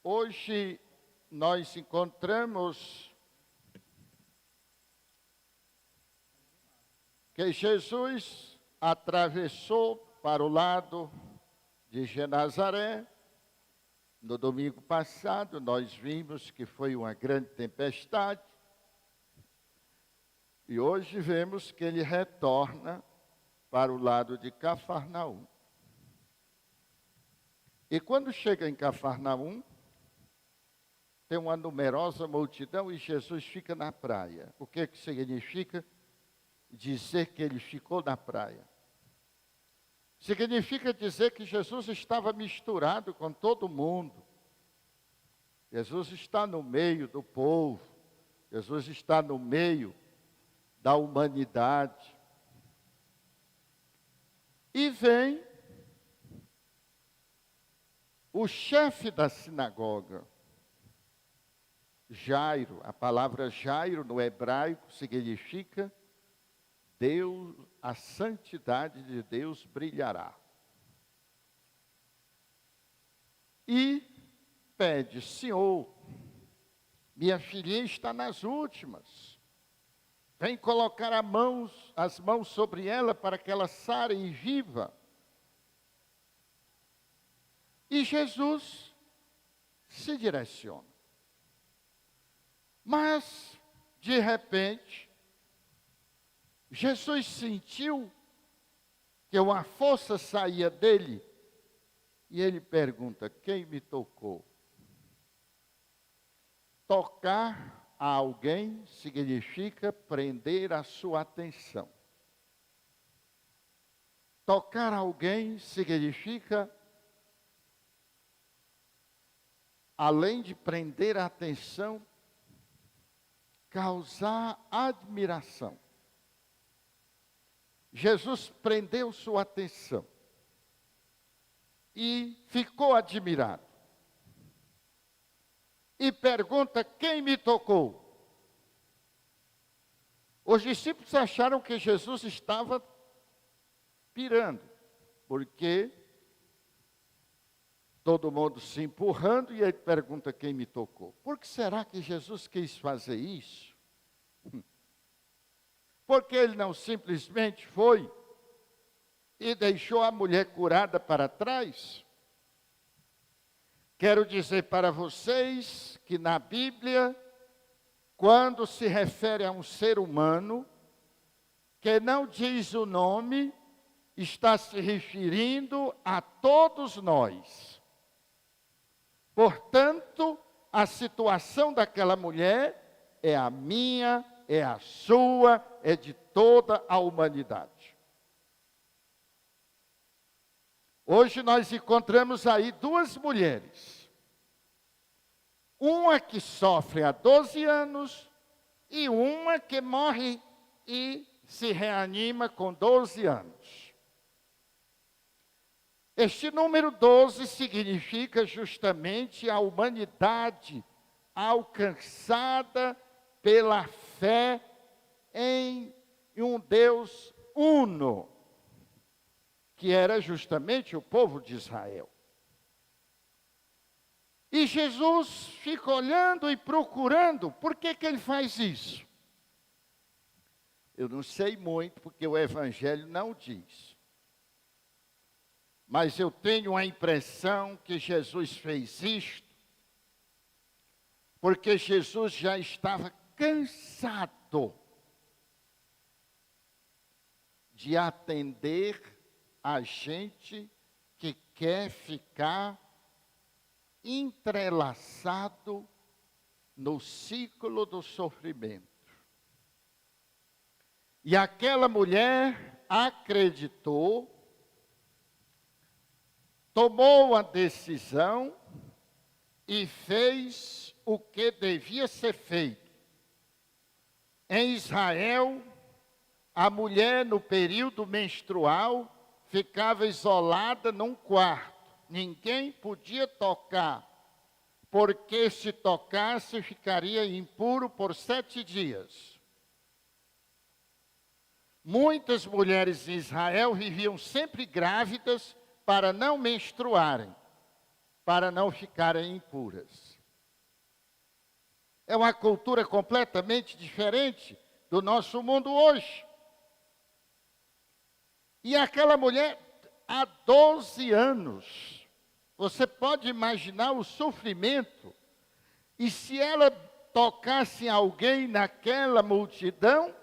Hoje nós encontramos que Jesus atravessou para o lado de Genazaré. No domingo passado nós vimos que foi uma grande tempestade. E hoje vemos que ele retorna para o lado de Cafarnaum. E quando chega em Cafarnaum, tem uma numerosa multidão e Jesus fica na praia. O que significa dizer que ele ficou na praia? Significa dizer que Jesus estava misturado com todo mundo. Jesus está no meio do povo. Jesus está no meio da humanidade. E vem o chefe da sinagoga, Jairo. A palavra Jairo no hebraico significa Deus, a santidade de Deus brilhará. E pede: Senhor, minha filhinha está nas últimas. Vem colocar as mãos sobre ela para que ela sare e viva. E Jesus se direciona. Mas, de repente, Jesus sentiu que uma força saía dele e ele pergunta: quem me tocou? Tocar a alguém significa prender a sua atenção. Tocar alguém significa, além de prender a atenção, causar admiração. Jesus prendeu sua atenção e ficou admirado. E pergunta: quem me tocou? Os discípulos acharam que Jesus estava pirando, porque todo mundo se empurrando e ele pergunta: quem me tocou? Por que será que Jesus quis fazer isso? Porque ele não simplesmente foi e deixou a mulher curada para trás? Quero dizer para vocês que na Bíblia, quando se refere a um ser humano que não diz o nome, está se referindo a todos nós. Portanto, a situação daquela mulher é a minha, é a sua, é de toda a humanidade. Hoje nós encontramos aí duas mulheres. Uma que sofre há 12 anos e uma que morre e se reanima com 12 anos. Este número 12 significa justamente a humanidade alcançada pela fé em um Deus uno, que era justamente o povo de Israel. E Jesus fica olhando e procurando. Por que ele faz isso? Eu não sei muito, porque o Evangelho não diz. Mas eu tenho a impressão que Jesus fez isto porque Jesus já estava cansado de atender a gente que quer ficar entrelaçado no ciclo do sofrimento. E aquela mulher acreditou, tomou a decisão e fez o que devia ser feito. Em Israel, a mulher no período menstrual ficava isolada num quarto. Ninguém podia tocar, porque se tocasse ficaria impuro por 7 dias. Muitas mulheres em Israel viviam sempre grávidas para não menstruarem. para não ficarem impuras. É uma cultura completamente diferente do nosso mundo hoje. E aquela mulher, há 12 anos, você pode imaginar o sofrimento. E se ela tocasse em alguém naquela multidão,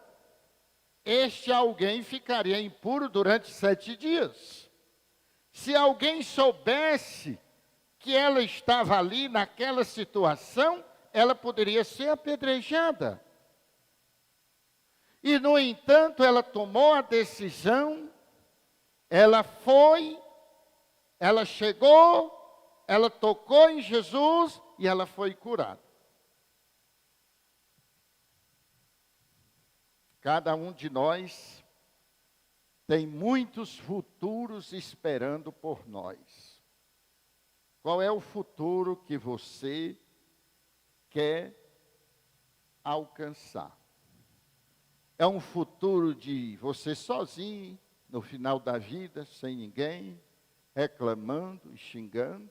este alguém ficaria impuro durante 7 dias. Se alguém soubesse que ela estava ali naquela situação, ela poderia ser apedrejada. E, no entanto, ela tomou a decisão, ela foi, ela chegou, ela tocou em Jesus e ela foi curada. Cada um de nós tem muitos futuros esperando por nós. Qual é o futuro que você quer alcançar? É um futuro de você sozinho, no final da vida, sem ninguém, reclamando e xingando?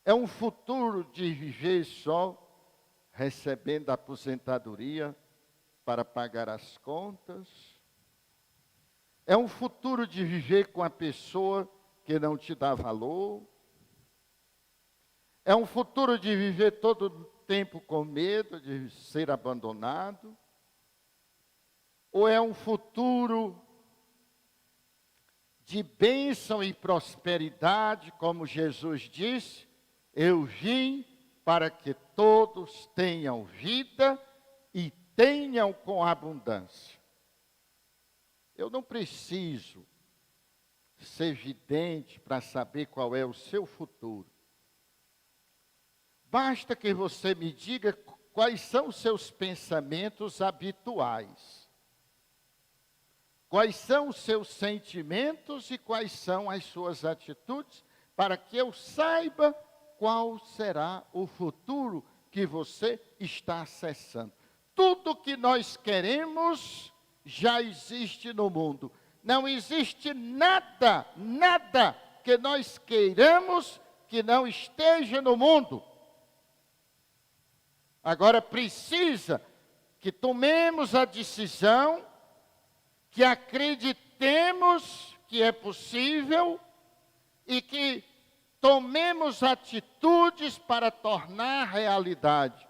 É um futuro de viver só, recebendo a aposentadoria para pagar as contas? É um futuro de viver com a pessoa que não te dá valor? É um futuro de viver todo o tempo com medo de ser abandonado? Ou é um futuro de bênção e prosperidade, como Jesus disse, eu vim para que todos tenham vida e tenham com abundância? Eu não preciso ser vidente para saber qual é o seu futuro. Basta que você me diga quais são os seus pensamentos habituais. Quais são os seus sentimentos e quais são as suas atitudes, para que eu saiba qual será o futuro que você está acessando. Tudo que nós queremos já existe no mundo. Não existe nada que nós queiramos que não esteja no mundo. Agora precisa que tomemos a decisão, que acreditemos que é possível e que tomemos atitudes para tornar realidade.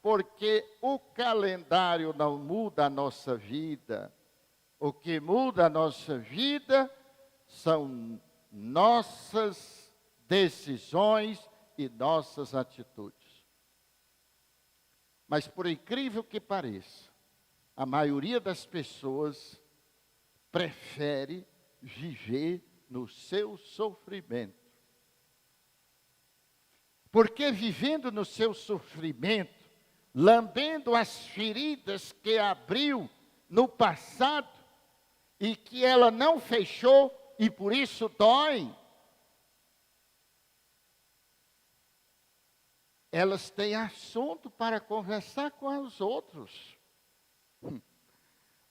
Porque o calendário não muda a nossa vida. O que muda a nossa vida são nossas decisões e nossas atitudes. Mas, por incrível que pareça, a maioria das pessoas prefere viver no seu sofrimento. Porque vivendo no seu sofrimento, lambendo as feridas que abriu no passado e que ela não fechou e por isso dói, elas têm assunto para conversar com os outros.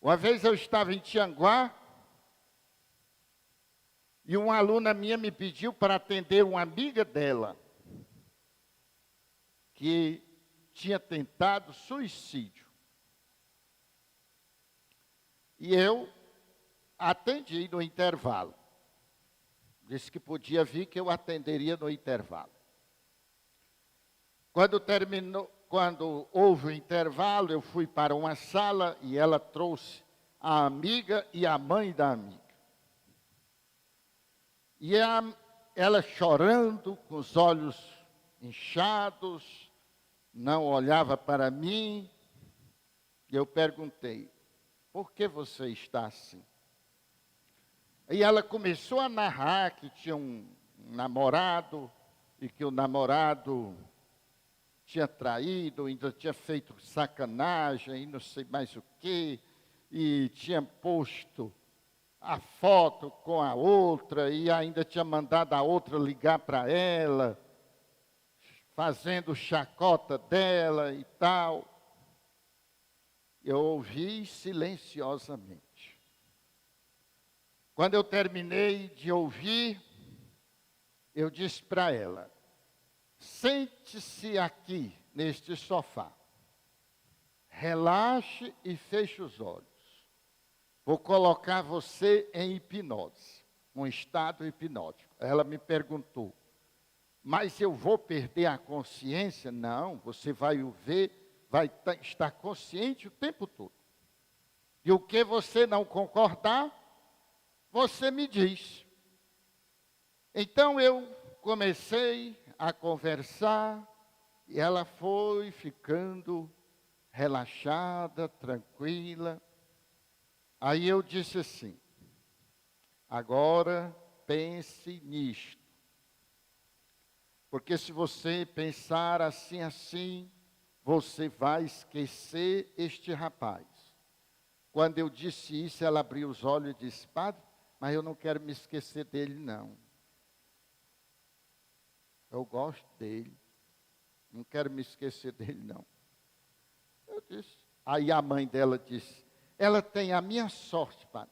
Uma vez eu estava em Tianguá e uma aluna minha me pediu para atender uma amiga dela que tinha tentado suicídio. E eu atendi no intervalo. Disse que podia vir, que eu atenderia no intervalo. Quando houve o intervalo, eu fui para uma sala e ela trouxe a amiga e a mãe da amiga. E ela chorando, com os olhos inchados, não olhava para mim. E eu perguntei, por que você está assim? E ela começou a narrar que tinha um namorado e que o namorado tinha traído, ainda tinha feito sacanagem e não sei mais o quê, e tinha posto a foto com a outra e ainda tinha mandado a outra ligar para ela, fazendo chacota dela e tal. Eu ouvi silenciosamente. Quando eu terminei de ouvir, eu disse para ela: sente-se aqui, neste sofá. Relaxe e feche os olhos. Vou colocar você em hipnose, um estado hipnótico. Ela me perguntou: mas eu vou perder a consciência? Não, você vai o ver, vai estar consciente o tempo todo. E o que você não concordar, você me diz. Então eu comecei a conversar e ela foi ficando relaxada, tranquila. Aí eu disse assim: agora pense nisto. Porque se você pensar assim, você vai esquecer este rapaz. Quando eu disse isso, ela abriu os olhos e disse: padre, mas eu não quero me esquecer dele, não. Eu gosto dele. Não quero me esquecer dele, não. Eu disse. Aí a mãe dela disse: ela tem a minha sorte, padre.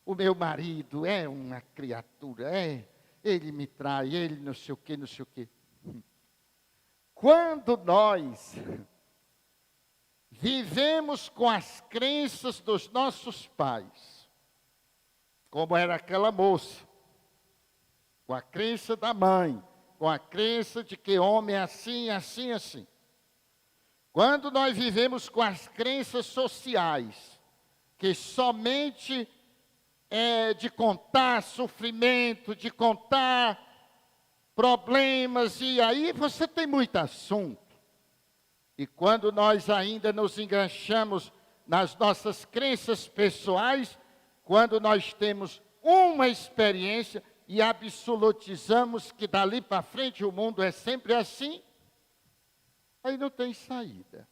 O meu marido é uma criatura, ele me trai, ele não sei o quê, não sei o quê. Quando nós vivemos com as crenças dos nossos pais, como era aquela moça, com a crença da mãe, com a crença de que homem é assim, assim, assim. Quando nós vivemos com as crenças sociais, que somente é de contar sofrimento, de contar problemas, e aí você tem muito assunto. E quando nós ainda nos enganchamos nas nossas crenças pessoais, quando nós temos uma experiência e absolutizamos que dali para frente o mundo é sempre assim, aí não tem saída.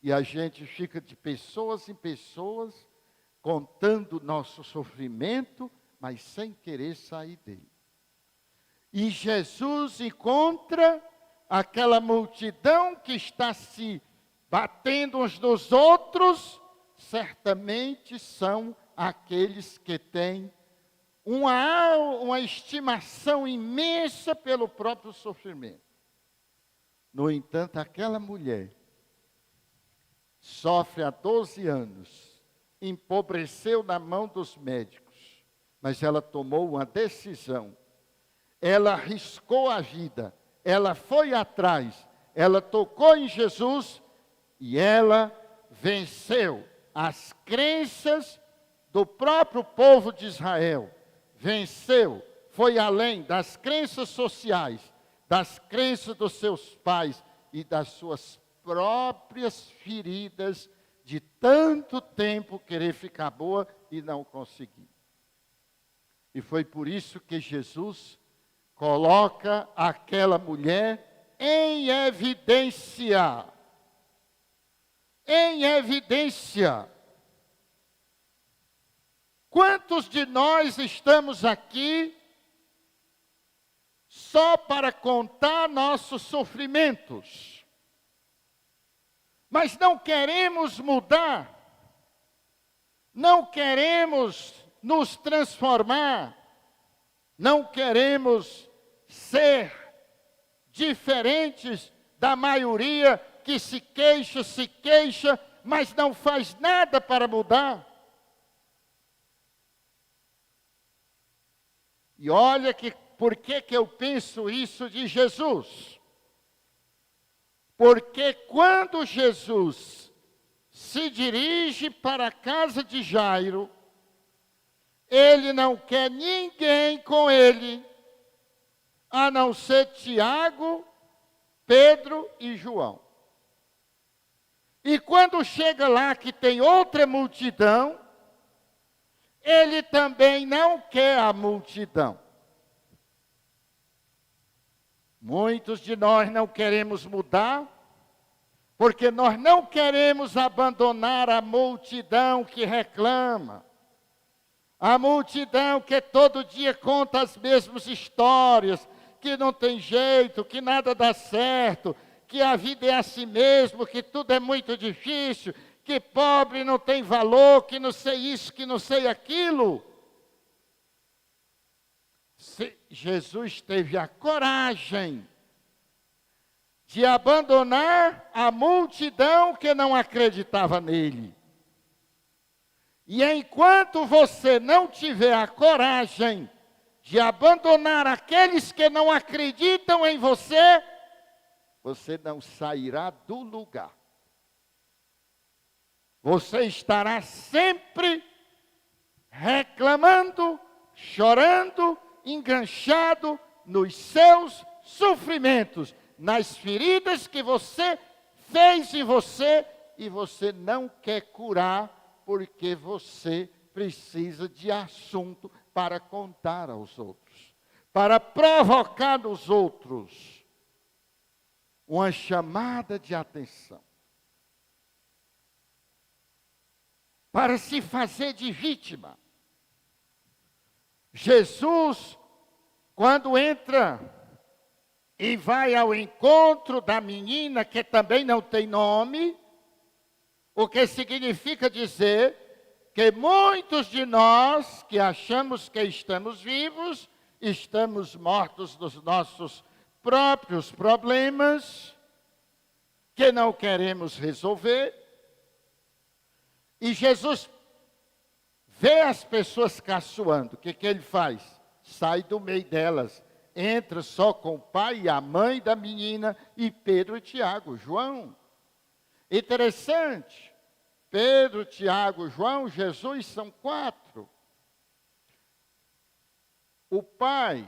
E a gente fica de pessoas em pessoas, contando o nosso sofrimento, mas sem querer sair dele. E Jesus encontra aquela multidão que está se batendo uns nos outros, certamente são aqueles que têm uma estimação imensa pelo próprio sofrimento. No entanto, aquela mulher sofre há 12 anos, empobreceu na mão dos médicos, mas ela tomou uma decisão. Ela arriscou a vida, ela foi atrás, ela tocou em Jesus e ela venceu as crenças do próprio povo de Israel. Venceu, foi além das crenças sociais, das crenças dos seus pais e das suas próprias feridas de tanto tempo querer ficar boa e não conseguir. E foi por isso que Jesus coloca aquela mulher em evidência. Em evidência. Quantos de nós estamos aqui só para contar nossos sofrimentos, mas não queremos mudar, não queremos nos transformar, não queremos ser diferentes da maioria que se queixa, mas não faz nada para mudar. E olha que por que eu penso isso de Jesus? Porque quando Jesus se dirige para a casa de Jairo, ele não quer ninguém com ele, a não ser Tiago, Pedro e João. E quando chega lá que tem outra multidão, ele também não quer a multidão. Muitos de nós não queremos mudar, porque nós não queremos abandonar a multidão que reclama. A multidão que todo dia conta as mesmas histórias, que não tem jeito, que nada dá certo, que a vida é assim mesmo, que tudo é muito difícil, que pobre não tem valor, que não sei isso, que não sei aquilo. Jesus teve a coragem de abandonar a multidão que não acreditava nele. E enquanto você não tiver a coragem de abandonar aqueles que não acreditam em você, você não sairá do lugar. Você estará sempre reclamando, chorando, enganchado nos seus sofrimentos, nas feridas que você fez em você e você não quer curar porque você precisa de assunto para contar aos outros, para provocar nos outros uma chamada de atenção, para se fazer de vítima. Jesus, quando entra e vai ao encontro da menina que também não tem nome, o que significa dizer que muitos de nós que achamos que estamos vivos, estamos mortos dos nossos próprios problemas, que não queremos resolver. E Jesus vê as pessoas caçoando, o que ele faz? Sai do meio delas, entra só com o pai e a mãe da menina, e Pedro e Tiago, João. Interessante, Pedro, Tiago, João, Jesus são 4. O pai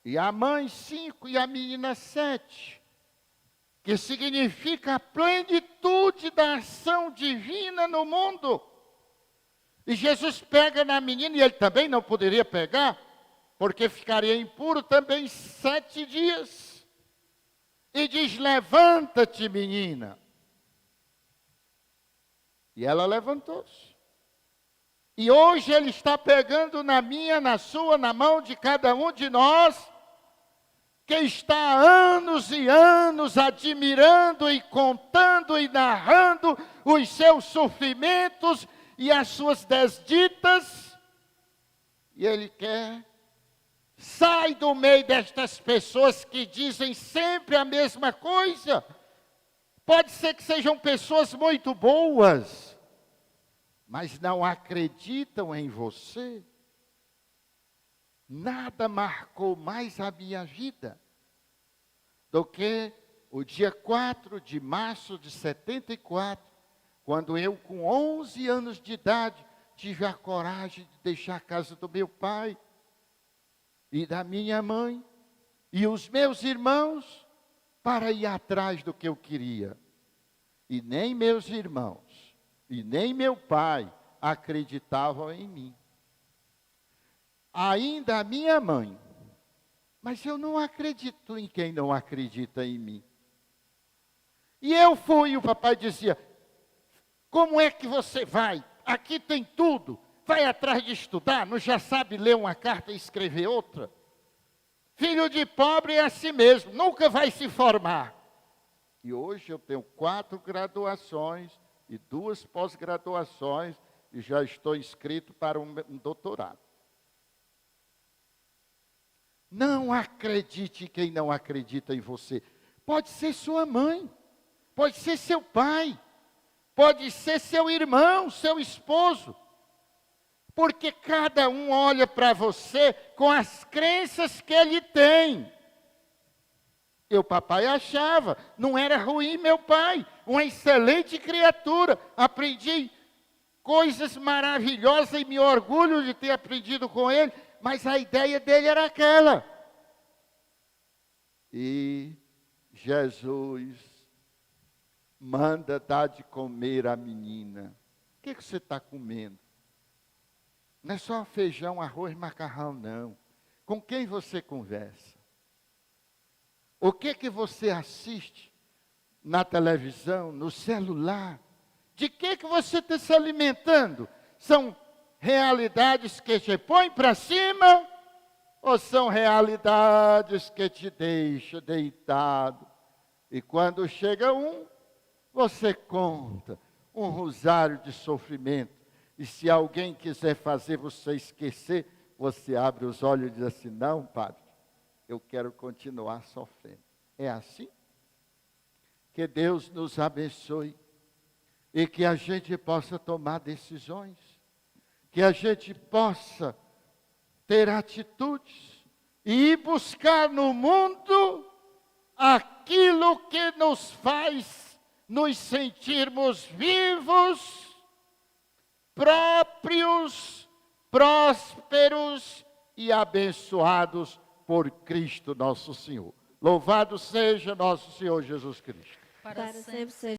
e a mãe 5 e a menina 7. Que significa a plenitude da ação divina no mundo. E Jesus pega na menina, e ele também não poderia pegar, porque ficaria impuro também 7 dias. E diz: levanta-te, menina. E ela levantou-se. E hoje ele está pegando na minha, na sua, na mão de cada um de nós, que está há anos e anos admirando e contando e narrando os seus sofrimentos e as suas desditas. E ele quer, sai do meio destas pessoas que dizem sempre a mesma coisa. Pode ser que sejam pessoas muito boas, mas não acreditam em você. Nada marcou mais a minha vida do que o dia 4 de março de 74, quando eu, com 11 anos de idade, tive a coragem de deixar a casa do meu pai e da minha mãe e os meus irmãos para ir atrás do que eu queria. E nem meus irmãos e nem meu pai acreditavam em mim. Ainda a minha mãe, mas eu não acredito em quem não acredita em mim. E eu fui, o papai dizia: como é que você vai? Aqui tem tudo. Vai atrás de estudar, não já sabe ler uma carta e escrever outra? Filho de pobre é assim mesmo, nunca vai se formar. E hoje eu tenho 4 graduações e 2 pós-graduações e já estou inscrito para um doutorado. Não acredite em quem não acredita em você. Pode ser sua mãe, pode ser seu pai, pode ser seu irmão, seu esposo. Porque cada um olha para você com as crenças que ele tem. E o papai achava, não era ruim meu pai, uma excelente criatura. Aprendi coisas maravilhosas e me orgulho de ter aprendido com ele, mas a ideia dele era aquela. E Jesus manda dar de comer à menina. O que você está comendo? Não é só feijão, arroz, macarrão, não. Com quem você conversa? O que você assiste na televisão, no celular? De que você está se alimentando? São realidades que te põem para cima ou são realidades que te deixam deitado? E quando chega você conta um rosário de sofrimento. E se alguém quiser fazer você esquecer, você abre os olhos e diz assim: não, padre, eu quero continuar sofrendo. É assim? Que Deus nos abençoe e que a gente possa tomar decisões, que a gente possa ter atitudes e ir buscar no mundo aquilo que nos faz nos sentirmos vivos, próprios, prósperos e abençoados por Cristo nosso Senhor. Louvado seja nosso Senhor Jesus Cristo. Para sempre seja